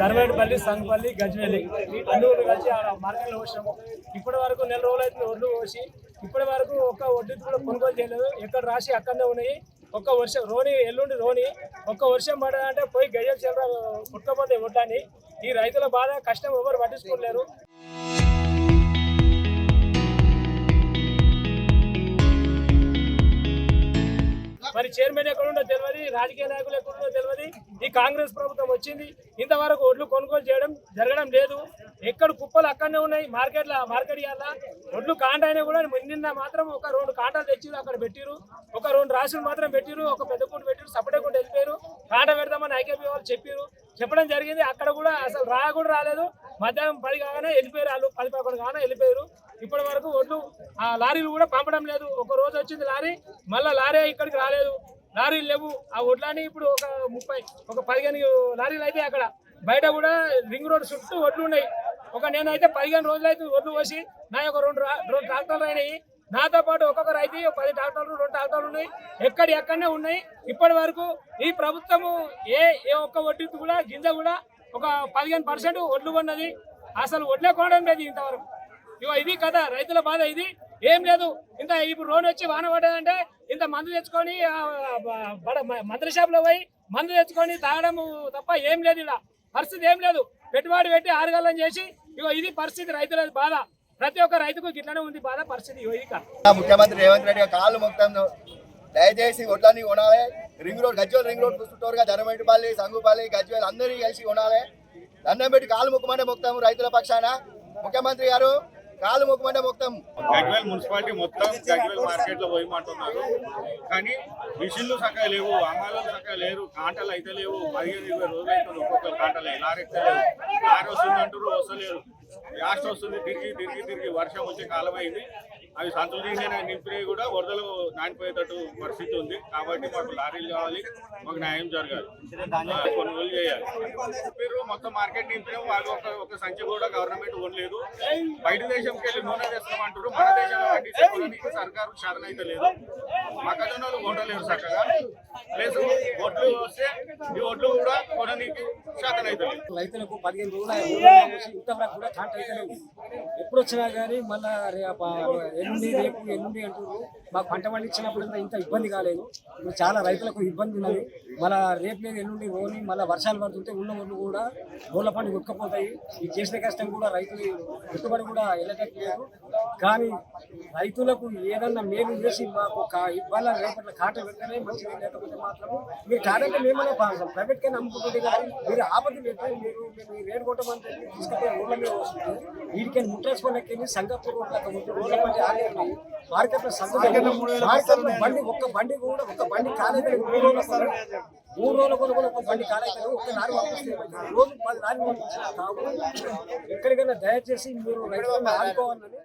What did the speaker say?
ధర్మేటిపల్లి, సంగపల్లి, గజ్వేలి అన్ని ఊళ్ళు కలిసి మార్కెట్లో వచ్చాము. ఇప్పటి వరకు నెల రోజులు అయితే ఒడ్లు పోసి ఇప్పటి వరకు ఒక్క వడ్డీ కూడా కొనుగోలు చేయలేదు. ఎక్కడ రాసి అక్కడనే ఉన్నాయి. ఒక్క వర్షం రోని ఎల్లుండి రోని ఒక్క వర్షం పడదంటే పోయి గయ్యలు చిల్లర పుట్టుకపోతే వడ్లని. ఈ రైతుల బాధ కష్టం ఎవరు పట్టించుకోలేరు. మరి చైర్మన్ ఎక్కడుండో తెలియదు, రాజకీయ నాయకులు ఎక్కడుండో తెలియదు. ఈ కాంగ్రెస్ ప్రభుత్వం వచ్చింది, ఇంతవరకు ఒడ్లు కొనుగోలు జరగడం లేదు. ఎక్కడ కుప్పలు అక్కడనే ఉన్నాయి. మార్కెట్ ఇవ్వాలా ఒడ్లు కాంట అయినా కూడా నిన్న మాత్రం ఒక 2 కాంటాలు తెచ్చిరు, అక్కడ పెట్టిరు. ఒక 2 రాసులు మాత్రం పెట్టిరు, ఒక పెద్ద కూట పెట్టిరు, సపరేట్ వెళ్ళిపోయారు. కాంట పెడతామని ఐకేపీ వాళ్ళు చెప్పడం జరిగింది. అక్కడ కూడా అసలు కూడా రాలేదు. మధ్యాహ్నం 10 కాగానే వెళ్ళిపోయారు, వాళ్ళు 10-11 కాగానే వెళ్ళిపోయారు. ఇప్పటి వరకు ఒడ్లు లారీలు కూడా పంపడం లేదు. ఒక రోజు వచ్చింది లారీ, మళ్ళీ లారీ ఇక్కడికి రాలేదు. లారీలు లేవు. ఆ ఒడ్లని ఇప్పుడు ఒక 15 లారీలు అయితే అక్కడ బయట కూడా రింగ్ రోడ్ చుట్టూ ఒడ్లు ఉన్నాయి. నేనైతే 15 రోజులు అయితే ఒడ్లు పోసి నా యొక్క 2 ట్రాక్టర్లు అయినాయి. నాతో పాటు ఒక్కొక్క రైతు 10 ట్రాక్టర్లు 2 ట్రాక్టర్లు ఉన్నాయి. ఎక్కడనే ఉన్నాయి. ఇప్పటి వరకు ఈ ప్రభుత్వము ఏ ఒక్క ఒడ్డు కూడా గింజ కూడా ఒక 15% ఒడ్లు కొన్నది. అసలు ఒడ్లే కొనడం లేదు ఇంతవరకు. ఇది కదా రైతుల బాధ. ఇది ఏం లేదు. ఇప్పుడు రోడ్డు వచ్చి వాన పడ్డదంటే ఇంత మందు తెచ్చుకొని మందుల షాపులో పోయి మందు తెచ్చుకొని తాగడం తప్ప ఏం లేదు. ఇలా పరిస్థితి ఏం లేదు. పెట్టుబడి పెట్టి 6 గల్లం చేసి ఇది పరిస్థితి. రైతుల బాధ ప్రతి ఒక్క రైతుకు గిట్లనే ఉంది బాధ పరిస్థితి. ముఖ్యమంత్రి రేవంత్ రెడ్డి కాళ్ళు మొత్తం దయచేసి ఒడ్లని కొనాలి. Ring road Gajwel ring road చూస్తుంటారుగా ధర్మేటిపల్లి, సంగుపల్లి, గజ్వేల్ అందరినీ కలిసి కొనాలి. దండం పెట్టి కాళ్ళు మొక్కమంటే మొక్తాము రైతుల పక్షాన. ముఖ్యమంత్రి గారు కాలు మొక్కమంటే మొత్తం. గజ్వేల్ మున్సిపాలిటీ మొత్తం గజ్వేల్ మార్కెట్ లో పోయమంటున్నారు, కానీ మిషన్లు చక్కగా లేవు, అమ్మాయిలు చక్కగా లేరు, కాంటలు అయితే లేవు. 15-20 రోజులు అవుతుంది ఒక్కొక్క కాంటలు. లారీ ఎక్కలేరు, లారీ వస్తుంది అంటారు, వస్తలేరు. లాస్ట్ వస్తుంది తిరిగి వర్షం వచ్చే కాలం అయింది. అవి సంచులు నింపినవి కూడా వరదలు నానిపోయేటట్టు పరిస్థితి ఉంది. కాబట్టి మాకు లారీలు కావాలి, మాకు న్యాయం జరగాలి, కొనుగోలు చేయాలి. మీరు మొత్తం మార్కెట్ నింపినాం, వాళ్ళు ఒక సంఖ్య కూడా గవర్నమెంట్ కొనలేదు. బయట దేశంకి వెళ్ళి నూనె తెస్తామంటారు. మన దేశంలో సర్కారు శరణ అయితే లేదు. మొక్కజొన్నలు కొనలేరు చక్కగా. ప్లస్ ఒడ్లు వస్తే ఈ ఒడ్లు కూడా కొననీకి శాతం అయితే లేదు. రైతులకు 15 రోజులు ఇంతవరకు కూడా కాంట అయితే లేవు. ఎప్పుడు వచ్చినా కానీ మళ్ళీ ఎల్లుండి అంటున్నారు. మాకు పంట పండించినప్పుడు ఇంత ఇబ్బంది కాలేదు. ఇప్పుడు చాలా రైతులకు ఇబ్బంది ఉన్నది. మళ్ళీ రేపు లేదు ఎల్లుండి రోని మళ్ళీ వర్షాలు పడుతుంటే ఉన్న ఒడ్లు కూడా రోడ్ల పండి ఉక్కపోతాయి. ఈ చేసిన కష్టం కూడా రైతులు పెట్టుబడి కూడా వెళ్ళటట్లేదు. కానీ రైతులకు ఏదన్నా మేలు చేసి మాకు ఇవాళ రేపట్ల కాట పెడితేనే మంచిది. లేకపోతే మాత్రం మీరు కాదంటే మేమన్నా ప్రైవేట్ కైనా అమ్ముకుంటుంది. కానీ మీరు ఆపద పెట్టి మీరు రేటు కొట్టమంటే తీసుకపోయి రోడ్ల మీద వస్తుంది. వీడికైనా ముట్రేసుకుని సంగపూర్ రోడ్ల పండి ఆగేది. మార్కెట్లో బండి ఒక్క బండి కాలేదు. 3 రోజుల కొనుగోలు ఒక బండి కాలేదు. ఒక లారీ పంపిస్తే రోజు 10 లారీలు పంపించిన. ఎక్కడికైనా దయచేసి మీరు రైతులను ఆదుకోవాలని